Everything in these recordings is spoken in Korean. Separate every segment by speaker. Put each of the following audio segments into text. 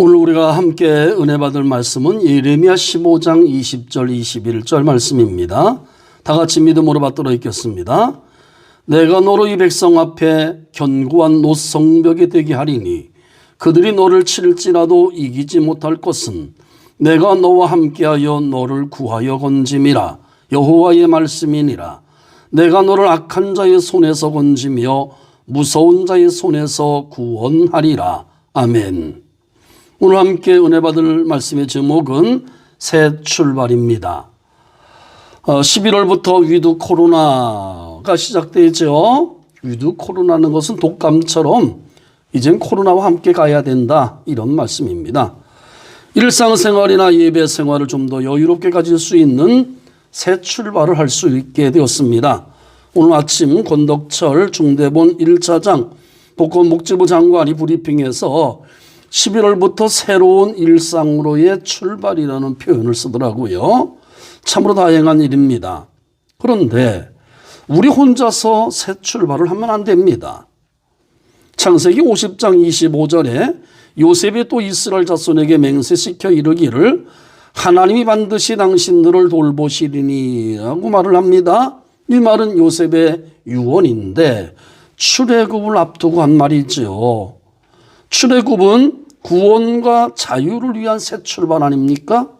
Speaker 1: 오늘 우리가 함께 은혜 받을 말씀은 예레미야 15장 20절 21절 말씀입니다. 다 같이 믿음으로 받들어 읽겠습니다. 내가 너로 이 백성 앞에 견고한 노성벽이 되게 하리니 그들이 너를 칠지라도 이기지 못할 것은 내가 너와 함께하여 너를 구하여 건짐이라. 여호와의 말씀이니라. 내가 너를 악한 자의 손에서 건지며 무서운 자의 손에서 구원하리라. 아멘. 오늘 함께 은혜 받을 말씀의 제목은 새 출발입니다. 11월부터 위드 코로나가 시작되죠. 위드 코로나는 것은 독감처럼 이젠 코로나와 함께 가야 된다, 이런 말씀입니다. 일상생활이나 예배 생활을 좀 더 여유롭게 가질 수 있는 새 출발을 할 수 있게 되었습니다. 오늘 아침 권덕철 중대본 1차장 복권 목재부 장관이 브리핑에서 11월부터 새로운 일상으로의 출발이라는 표현을 쓰더라고요. 참으로 다행한 일입니다. 그런데 우리 혼자서 새 출발을 하면 안 됩니다. 창세기 50장 25절에 요셉이 또 이스라엘 자손에게 맹세시켜 이르기를 하나님이 반드시 당신들을 돌보시리니라고 말을 합니다. 이 말은 요셉의 유언인데 출애굽을 앞두고 한 말이죠. 출애굽은 구원과 자유를 위한 새 출발 아닙니까?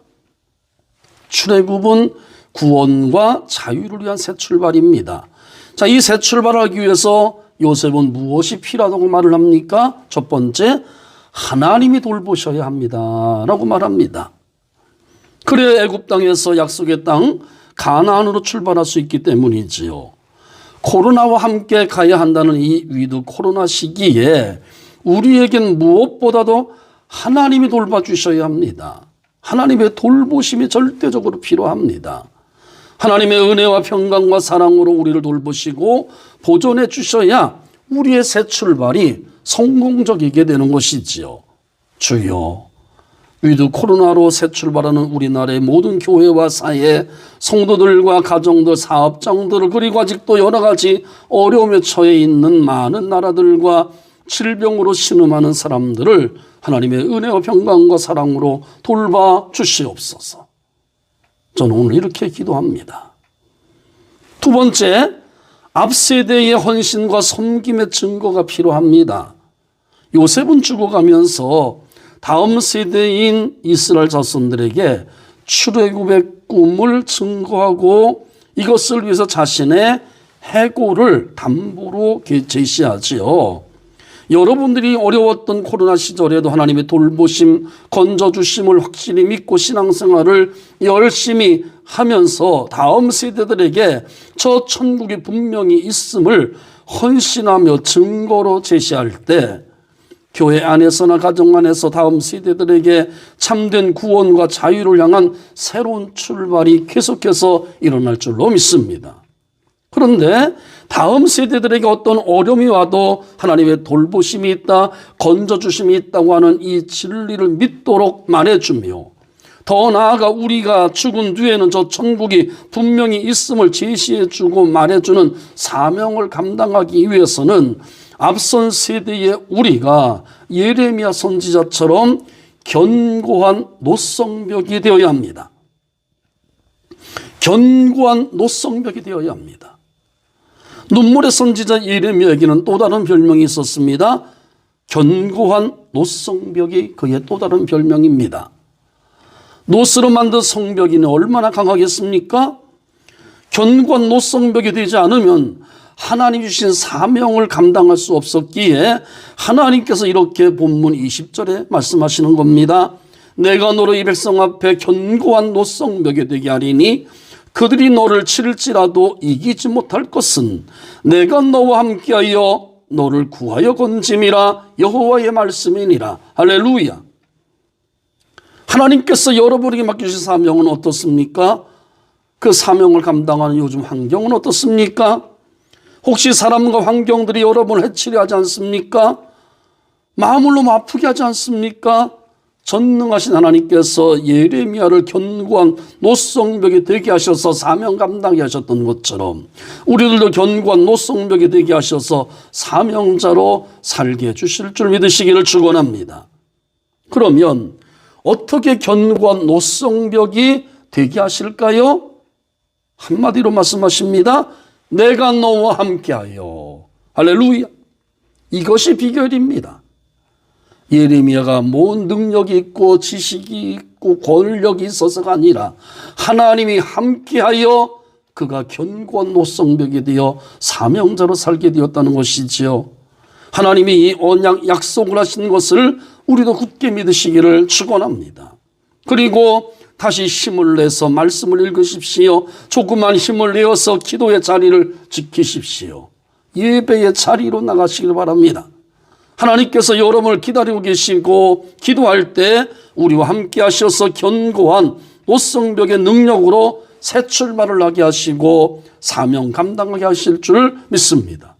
Speaker 1: 출애굽은 구원과 자유를 위한 새 출발입니다. 자, 이 새 출발을 하기 위해서 요셉은 무엇이 필요하다고 말을 합니까? 첫 번째, 하나님이 돌보셔야 합니다 라고 말합니다. 그래야 애굽 땅에서 약속의 땅 가나안으로 출발할 수 있기 때문이지요. 코로나와 함께 가야 한다는 이 위드 코로나 시기에 우리에겐 무엇보다도 하나님이 돌봐주셔야 합니다. 하나님의 돌보심이 절대적으로 필요합니다. 하나님의 은혜와 평강과 사랑으로 우리를 돌보시고 보존해 주셔야 우리의 새 출발이 성공적이게 되는 것이지요. 주여, 위드 코로나로 새 출발하는 우리나라의 모든 교회와 사회, 성도들과 가정들, 사업장들, 그리고 아직도 여러 가지 어려움에 처해 있는 많은 나라들과 질병으로 신음하는 사람들을 하나님의 은혜와 평강과 사랑으로 돌봐 주시옵소서. 저는 오늘 이렇게 기도합니다. 두 번째, 앞세대의 헌신과 섬김의 증거가 필요합니다. 요셉은 죽어가면서 다음 세대인 이스라엘 자손들에게 출애굽의 꿈을 증거하고 이것을 위해서 자신의 해고를 담보로 제시하지요. 여러분들이 어려웠던 코로나 시절에도 하나님의 돌보심, 건져주심을 확실히 믿고 신앙생활을 열심히 하면서 다음 세대들에게 저 천국이 분명히 있음을 헌신하며 증거로 제시할 때 교회 안에서나 가정 안에서 다음 세대들에게 참된 구원과 자유를 향한 새로운 출발이 계속해서 일어날 줄로 믿습니다. 그런데 다음 세대들에게 어떤 어려움이 와도 하나님의 돌보심이 있다, 건져주심이 있다고 하는 이 진리를 믿도록 말해주며 더 나아가 우리가 죽은 뒤에는 저 천국이 분명히 있음을 제시해주고 말해주는 사명을 감당하기 위해서는 앞선 세대의 우리가 예레미야 선지자처럼 견고한 노성벽이 되어야 합니다. 견고한 노성벽이 되어야 합니다. 눈물의 선지자 예레미야에게는 또 다른 별명이 있었습니다. 견고한 노성벽이 그의 또 다른 별명입니다. 노스로 만든 성벽이는 얼마나 강하겠습니까? 견고한 노성벽이 되지 않으면 하나님 주신 사명을 감당할 수 없었기에 하나님께서 이렇게 본문 20절에 말씀하시는 겁니다. 내가 너로 이 백성 앞에 견고한 노성벽이 되게 하리니 그들이 너를 칠지라도 이기지 못할 것은 내가 너와 함께하여 너를 구하여 건짐이라. 여호와의 말씀이니라. 할렐루야. 하나님께서 여러분에게 맡기신 사명은 어떻습니까? 그 사명을 감당하는 요즘 환경은 어떻습니까? 혹시 사람과 환경들이 여러분을 해치려 하지 않습니까? 마음을 너무 아프게 하지 않습니까? 전능하신 하나님께서 예레미야를 견고한 노성벽이 되게 하셔서 사명 감당하게 하셨던 것처럼 우리들도 견고한 노성벽이 되게 하셔서 사명자로 살게 해주실 줄 믿으시기를 축원합니다. 그러면 어떻게 견고한 노성벽이 되게 하실까요? 한마디로 말씀하십니다. 내가 너와 함께하여. 할렐루야. 이것이 비결입니다. 예레미야가 뭔 능력이 있고 지식이 있고 권력이 있어서가 아니라 하나님이 함께하여 그가 견고한 노성벽이 되어 사명자로 살게 되었다는 것이지요. 하나님이 이 언약 약속을 하신 것을 우리도 굳게 믿으시기를 축원합니다. 그리고 다시 힘을 내서 말씀을 읽으십시오. 조금만 힘을 내어서 기도의 자리를 지키십시오. 예배의 자리로 나가시길 바랍니다. 하나님께서 여러분을 기다리고 계시고 기도할 때 우리와 함께 하셔서 견고한 노성벽의 능력으로 새 출발을 하게 하시고 사명 감당하게 하실 줄 믿습니다.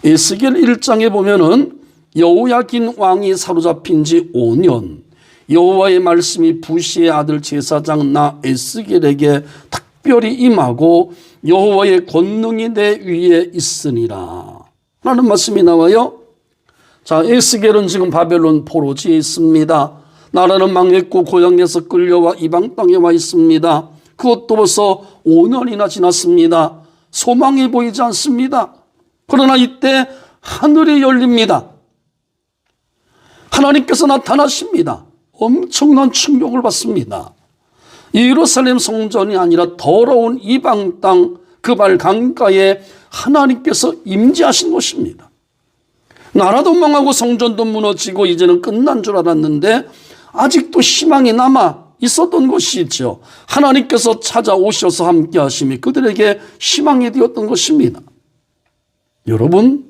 Speaker 1: 에스겔 1장에 보면은 여호야긴 왕이 사로잡힌 지 5년 여호와의 말씀이 부시의 아들 제사장 나 에스겔에게 특별히 임하고 여호와의 권능이 내 위에 있으니라 라는 말씀이 나와요. 자, 에스겔은 지금 바벨론 포로지에 있습니다. 나라는 망했고 고향에서 끌려와 이방 땅에 와 있습니다. 그것도 벌써 5년이나 지났습니다. 소망이 보이지 않습니다. 그러나 이때 하늘이 열립니다. 하나님께서 나타나십니다. 엄청난 충격을 받습니다. 예루살렘 성전이 아니라 더러운 이방 땅 그발 강가에 하나님께서 임재하신 것입니다. 나라도 망하고 성전도 무너지고 이제는 끝난 줄 알았는데 아직도 희망이 남아 있었던 것이죠. 하나님께서 찾아오셔서 함께 하심이 그들에게 희망이 되었던 것입니다. 여러분,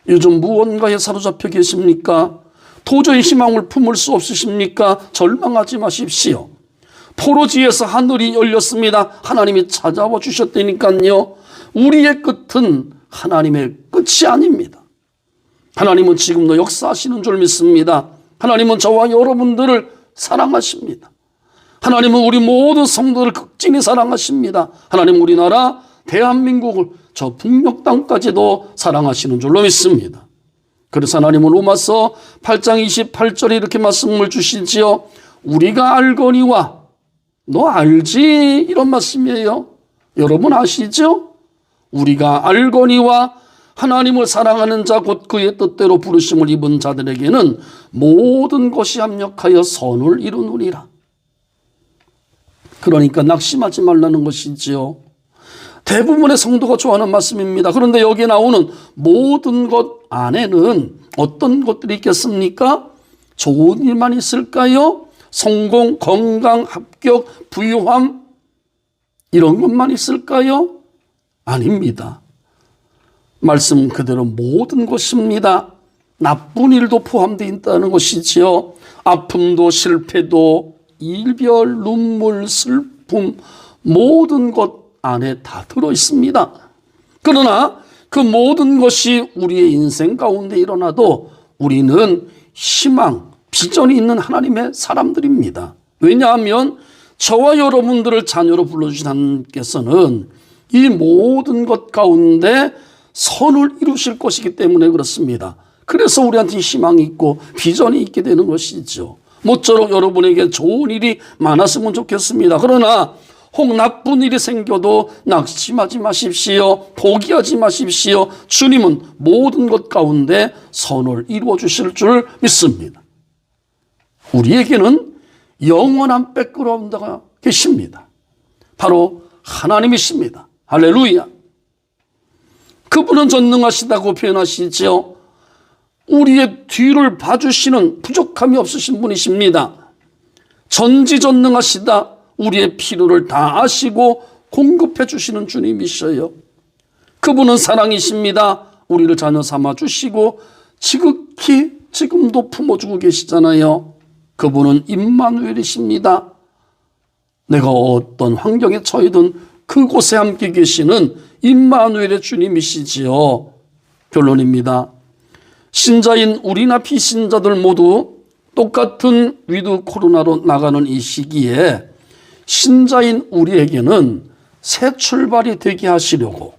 Speaker 1: 요즘 무언가에 사로잡혀 계십니까? 도저히 희망을 품을 수 없으십니까? 절망하지 마십시오. 포로지에서 하늘이 열렸습니다. 하나님이 찾아와 주셨다니까요. 우리의 끝은 하나님의 끝이 아닙니다. 하나님은 지금도 역사하시는 줄 믿습니다. 하나님은 저와 여러분들을 사랑하십니다. 하나님은 우리 모든 성도를 극진히 사랑하십니다. 하나님은 우리나라 대한민국을 저 북녘 땅까지도 사랑하시는 줄로 믿습니다. 그래서 하나님은 로마서 8장 28절에 이렇게 말씀을 주시지요. 우리가 알거니와 너 알지? 이런 말씀이에요. 여러분 아시죠? 우리가 알거니와 하나님을 사랑하는 자 곧 그의 뜻대로 부르심을 입은 자들에게는 모든 것이 합력하여 선을 이루느니라. 그러니까 낙심하지 말라는 것이지요. 대부분의 성도가 좋아하는 말씀입니다. 그런데 여기에 나오는 모든 것 안에는 어떤 것들이 있겠습니까? 좋은 일만 있을까요? 성공, 건강, 합격, 부유함 이런 것만 있을까요? 아닙니다. 말씀 그대로 모든 것입니다. 나쁜 일도 포함되어 있다는 것이지요. 아픔도 실패도 이별, 눈물, 슬픔 모든 것 안에 다 들어 있습니다. 그러나 그 모든 것이 우리의 인생 가운데 일어나도 우리는 희망, 비전이 있는 하나님의 사람들입니다. 왜냐하면 저와 여러분들을 자녀로 불러주신 하나님께서는 이 모든 것 가운데 선을 이루실 것이기 때문에 그렇습니다. 그래서 우리한테 희망이 있고 비전이 있게 되는 것이죠. 모쪼록 여러분에게 좋은 일이 많았으면 좋겠습니다. 그러나 혹 나쁜 일이 생겨도 낙심하지 마십시오. 포기하지 마십시오. 주님은 모든 것 가운데 선을 이루어 주실 줄 믿습니다. 우리에게는 영원한 백그라운드가 계십니다. 바로 하나님이십니다. 할렐루야. 그분은 전능하시다고 표현하시죠. 우리의 뒤를 봐주시는 부족함이 없으신 분이십니다. 전지전능하시다. 우리의 필요를 다 아시고 공급해 주시는 주님이셔요. 그분은 사랑이십니다. 우리를 자녀 삼아 주시고 지극히 지금도 품어주고 계시잖아요. 그분은 임마누엘이십니다. 내가 어떤 환경에 처해든 그곳에 함께 계시는 임마누엘의 주님이시지요. 결론입니다. 신자인 우리나 비신자들 모두 똑같은 위드 코로나로 나가는 이 시기에 신자인 우리에게는 새 출발이 되게 하시려고,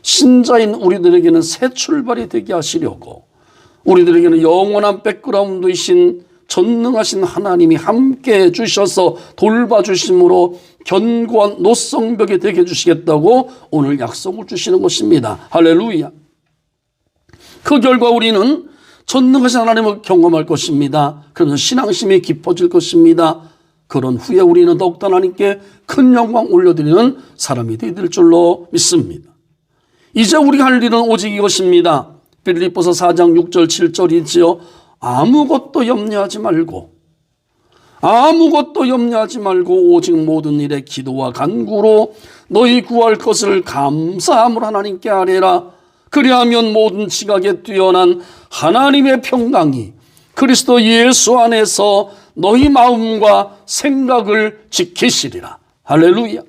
Speaker 1: 신자인 우리들에게는 새 출발이 되게 하시려고 우리들에게는 영원한 백그라운드이신 전능하신 하나님이 함께 해주셔서 돌봐주심으로 견고한 노성벽이 되게 해주시겠다고 오늘 약속을 주시는 것입니다. 할렐루야. 그 결과 우리는 전능하신 하나님을 경험할 것입니다. 그러면서 신앙심이 깊어질 것입니다. 그런 후에 우리는 더욱더 하나님께 큰 영광 올려드리는 사람이 되될 줄로 믿습니다. 이제 우리가 할 일은 오직 이것입니다. 빌립보서 4장 6절 7절이지요. 아무것도 염려하지 말고 오직 모든 일에 기도와 간구로 너희 구할 것을 감사함으로 하나님께 아뢰라. 그리하면 모든 지각에 뛰어난 하나님의 평강이 그리스도 예수 안에서 너희 마음과 생각을 지키시리라. 할렐루야.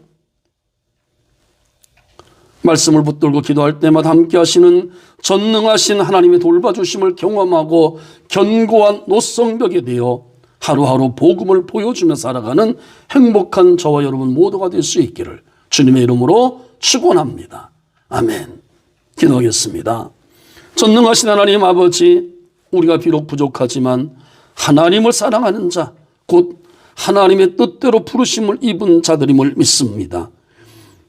Speaker 1: 말씀을 붙들고 기도할 때마다 함께 하시는 전능하신 하나님의 돌봐주심을 경험하고 견고한 노성벽이 되어 하루하루 복음을 보여주며 살아가는 행복한 저와 여러분 모두가 될 수 있기를 주님의 이름으로 축원합니다. 아멘. 기도하겠습니다. 전능하신 하나님 아버지, 우리가 비록 부족하지만 하나님을 사랑하는 자, 곧 하나님의 뜻대로 부르심을 입은 자들임을 믿습니다.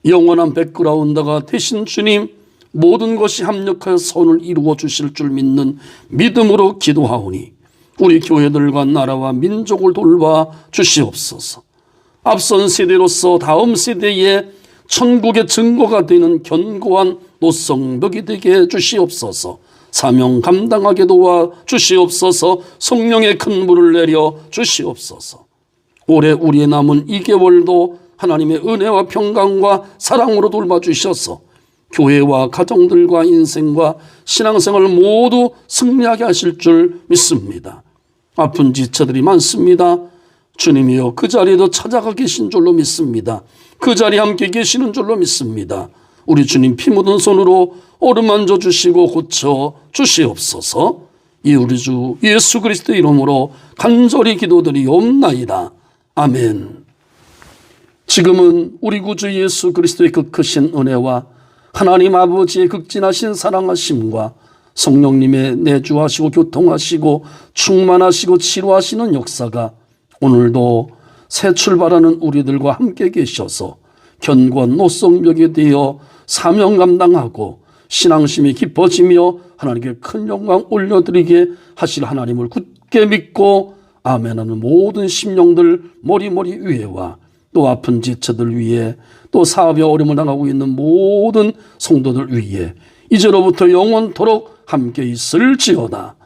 Speaker 1: 영원한 백그라운드가 되신 주님, 모든 것이 합력하여 선을 이루어 주실 줄 믿는 믿음으로 기도하오니 우리 교회들과 나라와 민족을 돌봐 주시옵소서. 앞선 세대로서 다음 세대에 천국의 증거가 되는 견고한 노성벽이 되게 해 주시옵소서. 사명 감당하게 도와 주시옵소서. 성령의 큰 불을 내려 주시옵소서. 올해 우리의 남은 2개월도 하나님의 은혜와 평강과 사랑으로 돌봐주셔서 교회와 가정들과 인생과 신앙생활을 모두 승리하게 하실 줄 믿습니다. 아픈 지체들이 많습니다. 주님이여 그 자리에도 찾아가 계신 줄로 믿습니다. 그 자리에 함께 계시는 줄로 믿습니다. 우리 주님 피 묻은 손으로 어루만져 주시고 고쳐 주시옵소서. 이 우리 주 예수 그리스도의 이름으로 간절히 기도드리옵나이다. 아멘. 지금은 우리 구주 예수 그리스도의 그 크신 은혜와 하나님 아버지의 극진하신 사랑하심과 성령님의 내주하시고 교통하시고 충만하시고 치료하시는 역사가 오늘도 새 출발하는 우리들과 함께 계셔서 견고한 노성벽이 되어 사명 감당하고 신앙심이 깊어지며 하나님께 큰 영광 올려드리게 하실 하나님을 굳게 믿고 아멘하는 모든 심령들 머리머리 위에와 또 아픈 지체들 위에 또 사업에 어려움을 당하고 있는 모든 성도들 위에 이제로부터 영원토록 함께 있을지어다.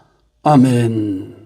Speaker 1: 아멘.